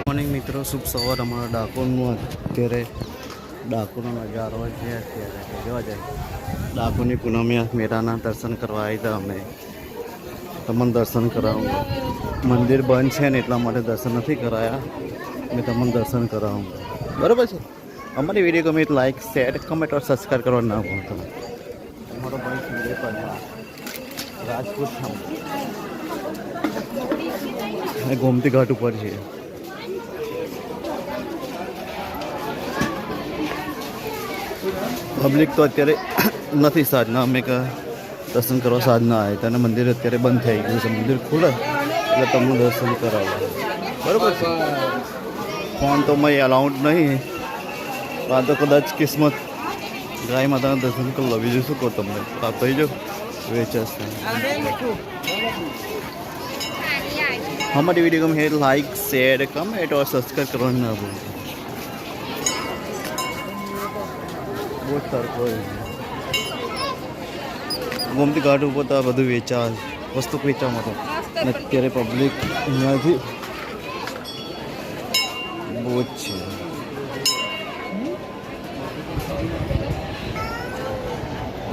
Morning મિત્રો, શુભ સવાર. અમારા ડાકોરનું અત્યારે ડાકોરનો નજારો છે. અત્યારે જોવા જાય ડાકોરની પૂનમિયા મેળાના દર્શન કરવા આવી હતા અમે. તમને દર્શન કરાવું. મંદિર બંધ છે ને એટલા માટે દર્શન નથી કરાયા. મેં તમને દર્શન કરાવું. બરાબર છે. અમારી વિડીયો ગમે તો લાઈક, શેર, કમેન્ટ और સબસ્ક્રાઈબ કરવા ના ભૂલતા. અમારો ભાઈ સુંદર પર રાજપૂત અને ગોમતી ઘાટ ઉપર છે. પબ્લિક તો અત્યારે નથી. સાંજના અમે દર્શન કરવા સાંજના આવ્યા હતા અને મંદિર અત્યારે બંધ થઈ ગયું છે. મંદિર ખુલે એટલે તમને દર્શન કરાવવા. બરાબર છે. ફોન તો મેં અલાઉડ નહીં. આ તો કદાચ કિસ્મત ગાય માતાના દર્શન કરી લો. બીજું શું કહો તમને? આ થઈ જાઓ વેચાશે. हमारी वीडियो को है लाइक, शेयर, कमेंट और सब्सक्राइब करना ना भूलना. बहुत सारा ગોમતી ઘાટ ઉપર તો બધું વેચા વસ્તુ વેચવા માટે. અત્યારે પબ્લિક અહીંયાથી બહુ જ છે.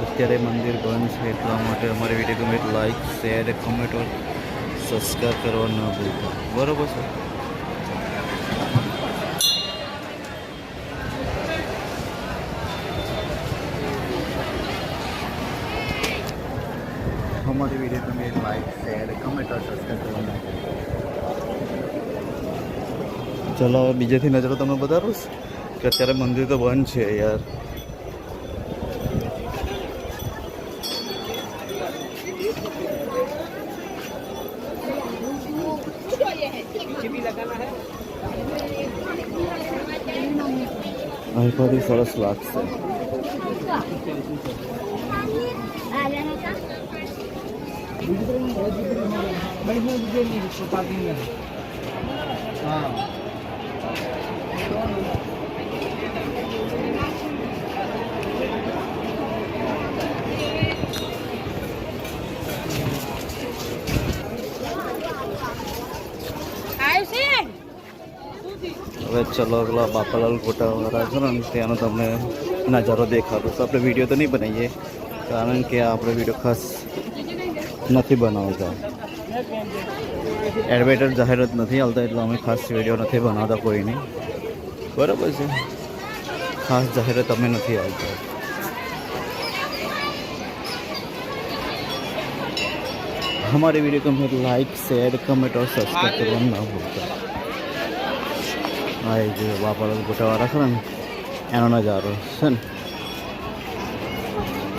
અત્યારે મંદિર બંધ છે એટલા માટે અમારી વિડીયો ગમે લાઈક, શેર, કમેન્ટ और સબસ્ક્રાઈબ કરવા ના ભૂલતા. બરાબર છે. हमारी वीडियो को मेरे लाइक, शेयर, कमेंट और सब्सक्राइब करना ना भूलता. चलो હવે બીજેથી નજરો તમે બતાવો કે અત્યારે મંદિર તો બંધ છે યાર. અહીં ફરી સરસ લાગશે. હવે ચલો પેલા બાપાલાલ ગોટાવાળા છે ને ત્યાંનો તમને નજારો દેખાડો. તો આપણે વિડીયો તો નહીં બનાવીએ કારણ કે આપણે વિડીયો ખાસ નથી બનાવતા. એડવર્ટાઇઝ જાહેરાત નથી આવતા એટલે અમે ખાસ વિડીયો નથી બનાવતા કોઈની. બરાબર છે. ખાસ જાહેરાત અમે નથી આવતા. हमारे वीडियो को मेरे लाइक, शेयर, कमेंट और सब्सक्राइब करना ना भूलता. હા, એ જે બાપાલાલ ગોટાવાળા છે ને એનો નજારો છે ને.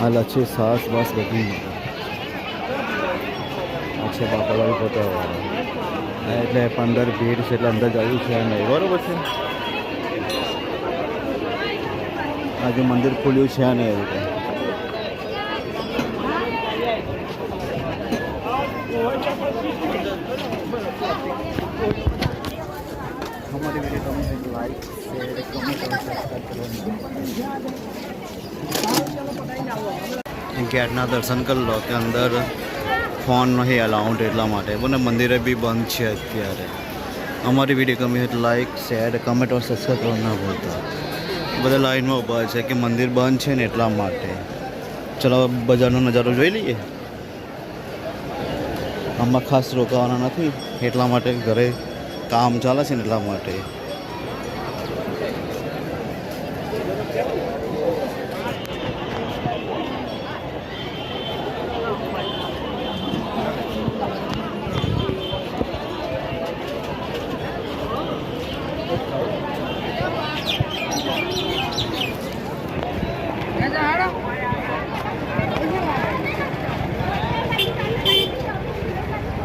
આ લચ્છી સાસ બસ બધી છે બાપાલાલ ગોટાવાળા. એટલે અંદર ભીડ છે એટલે અંદર જવું છે નહીં. બરાબર છે. આજે મંદિર ખુલ્યું છે ને એવું રીતે. हमारी वीडियो को लाइक, शेयर, कमेंट और सब्सक्राइब करना. गेटना दर्शन कर लो કે અંદર ફોન નહીં અલાઉડ એટલા માટે. બોલે મંદિરે બી બંધ છે અત્યારે. અમારી વિડીયો ગમે તો લાઈક, શેર, કમેન્ટ और સબસ્ક્રાઈબ કરવા ના ભૂલતા. બધા લાઈનમાં ઊભા છે કે મંદિર બંધ છે ને એટલા માટે. ચલો બજારનો નજારો જોઈ લઈએ. આમાં ખાસ રોકાવાના નથી એટલા માટે. ઘરે કામ ચાલે છે ને એટલા માટે.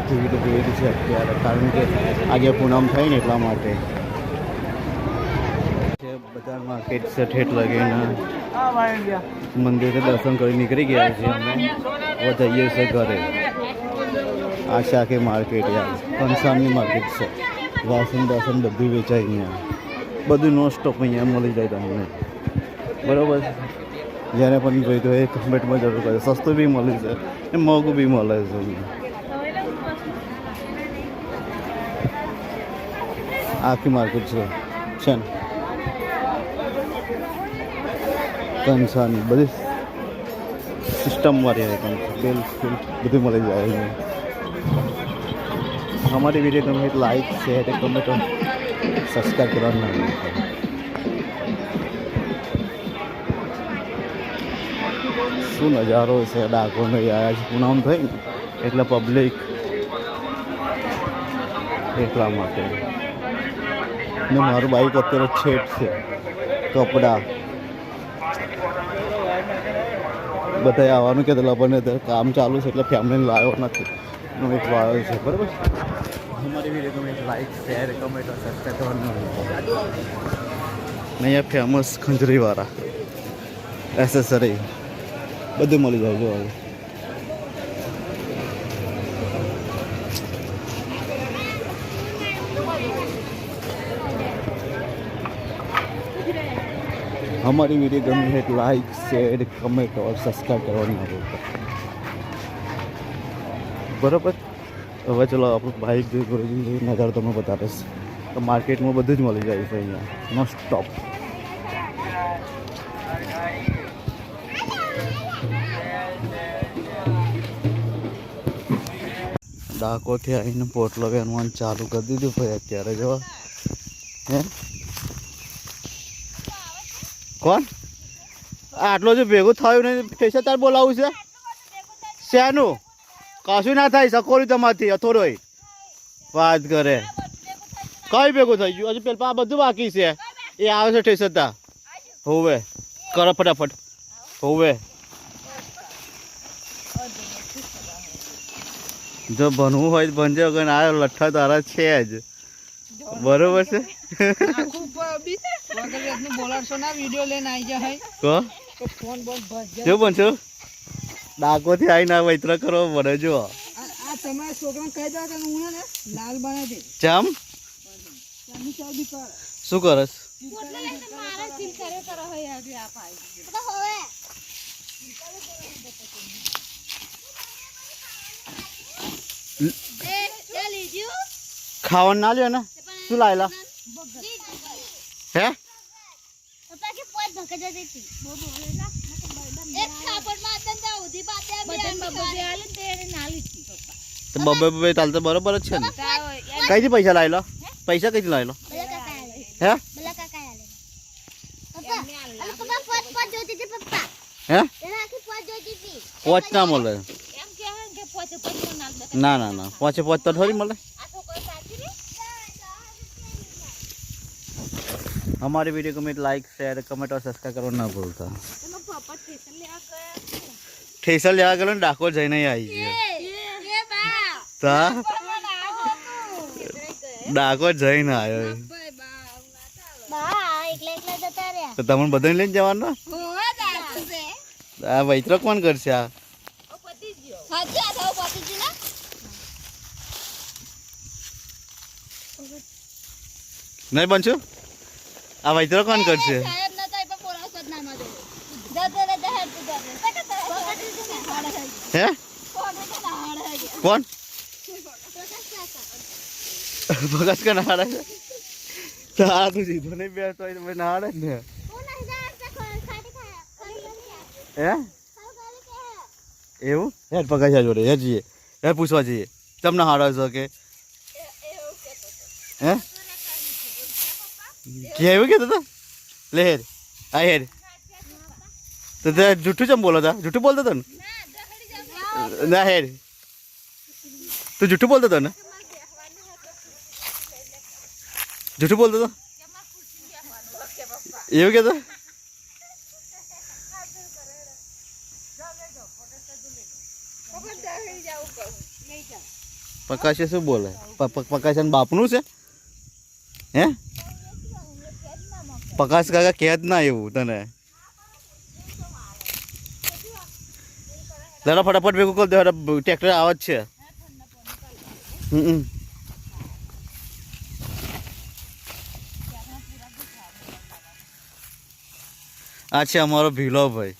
ટીવી તો જોઈ છે અત્યારે કારણ કે આજે પૂનમ થઈ ને એટલા માટે. બજાર માર્કેટ છે ઠેઠ લગીને મંદિરે દર્શન કરી નીકળી ગયા છીએ અમે. હવે જઈએ છીએ ઘરે. આ છે આખી માર્કેટ યાર. કંસારની માર્કેટ છે. વાસણ બાસણ બધું વેચાય અહીંયા. બધું નો સ્ટોપ અહીંયા મળી જાય તમને. બરાબર. જેને પણ જોઈતું હોય એ કમેન્ટમાં જરૂર કરે. સસ્તું બી મળે છે ને મોંઘું બી મળે છે. આખી માર્કેટ છે ને કંસાની બધી સિસ્ટમવાળી આઈટમ છે. બિલકુલ બધું મળી જાય છે. हमारी वीडियो गमे तो लाइक शेयर कमेंट और सब्सक्राइब करना ना भूलता. શું નજારો છે ડાકોરનો યાર. પૂનમ થઈ ને એટલે પબ્લિક એટલા માટે. ને મારું બાઈક અત્યારે છેટ છે. કપડા બધા આવવાનું કહેતા પણ અત્યારે કામ ચાલુ છે એટલે ફેમિલીને લાવ્યો નથી. એક વાળો છે બરાબર. हमारी वीडियो को लाइक शेयर कमेंट और सब्सक्राइब करना नहीं. यहाँ फेमस खंजरी वाला एसेसरी બધું મળી જાય. જો હવે हमारी वीडियो गमी है लाइक शेयर कमेंट और सब्सक्राइब करना नहीं भूलता. बराबर. હવે ચલો આપણું બાઇક નજારો તમને બતાવીશ. તો માર્કેટમાં બધું જ મળી જાય છે અહીંયા નો સ્ટોપ. ડાકોરથી આવીને પોટલો વેનવાનું ચાલુ કરી દીધું ભાઈ અત્યારે. જો હે કોણ આટલો જે ભેગું થયું નહીં પૈસા તાર બોલાવું છે શેનું? કશું ના થાય. સકોરી તમારથી અથોડોય વાત કરે. કઈ ભેગું થઈ ગયું? હજુ પેલા આ બધું બાકી છે. એ આવે છે ઠેસતા. હોવે કરો ફટાફટ. હોવે જો ભણવું હોય તો ભણજે. વગર આ લઠ્ઠા તારા છે જ. બરોબર છે. શું બનશો? ડાકોરથી આવીને વૈત્ર કરો પડે. જો ચમ શું કરસ? ખાવાનું ના લ્યો ને. શું લાયેલા હે? બબે ચાલતો બરોબર જ છે ને. કઈથી પૈસા લાવેલો? પૈસા કઈથી લાવેલો હે? હે પોચ ના મળે. ના ના ના પોચે પોચ તો થોડી મળે. हमारी वीडियो को मैं लाइक शेयर कमेंट और सब्सक्राइब करना ना भूलता. ठेसर लेवा गलो ડાકોર જઈને આવી ગયો. ડાકોર જઈને આવ્યો તો તમને બધાને લઈને જવાનું. આ વૈત્ર કોણ કરશે? આ નહીં બનશું. આ વૈત્ર કોણ કરશે? હે કોણ? બગસ કે નાડે છે? તારા તું સીધો નહીં બેસતો હોય તો નાડે જ ને. હે એવું? હેડ પગાર જોડે હેડ જઈએ. હેડ પૂછવા જઈએ તમને હાડો છો કે હે કેવું કહેતો હતો? લે હેડ આ હેડ તો તે જૂઠું ચમ બોલો હતા? જૂઠું બોલતો હતો ને? ના હેડ તું જૂઠું બોલતો હતો ને? જૂઠું બોલતો હતો એવું કહેતો? પકાશે શું બોલે? પકાશે બાપનું છે હે? પકાશ કાકા કહે જ ના એવું તને. જરા ફટાફટ ભેગું કર દે. ટ્રેક્ટર આવે જ છે. આ છે અમારો ભીલો ભાઈ.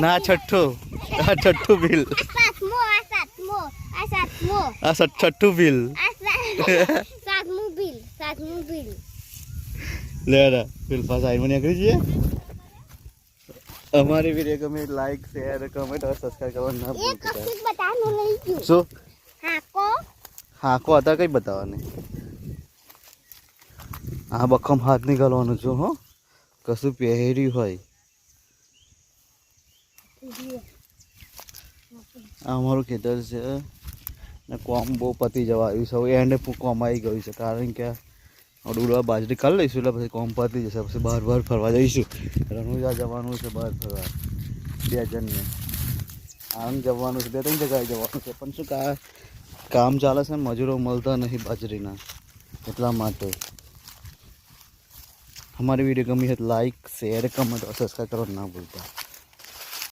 ના છઠ્ઠું આ છઠ્ઠું બિલ આ છઠ્ઠું બિલ લે બિલ પાસ આવીને નીકળી જઈએ અમારી વિડીયો ગમે લાઈક શેર કમેન્ટ और સબસ્ક્રાઇબ કરવાનું ના ભૂલતા શું હાકો હતા કઈ બતાવવાની આ બખમ હાથ નીકળવાનું છું હો કશું પહેર્યું હોય આ અમારું ખેતર છે ને કોમ બહુ પતી જવા આવ્યું છે હવે એન્ડ કોમ આવી ગયું છે કારણ કે ઉડવા બાજરી કાઢી લઈશું એટલે પછી કોમ પતી જશે પછી બહાર ફરવા જઈશું રણુજા જવાનું છે બહાર ફરવા 2 જણને આમ જવાનું છે 2-3 જગ્યાએ જવાનું છે પણ શું કામ ચાલે છે મજૂરો મળતા નહીં બાજરીના એટલા માટે हमारी वीडियो गमी है तो लाइक शेयर कमेंट और सब्सक्राइब करना ना भूलता।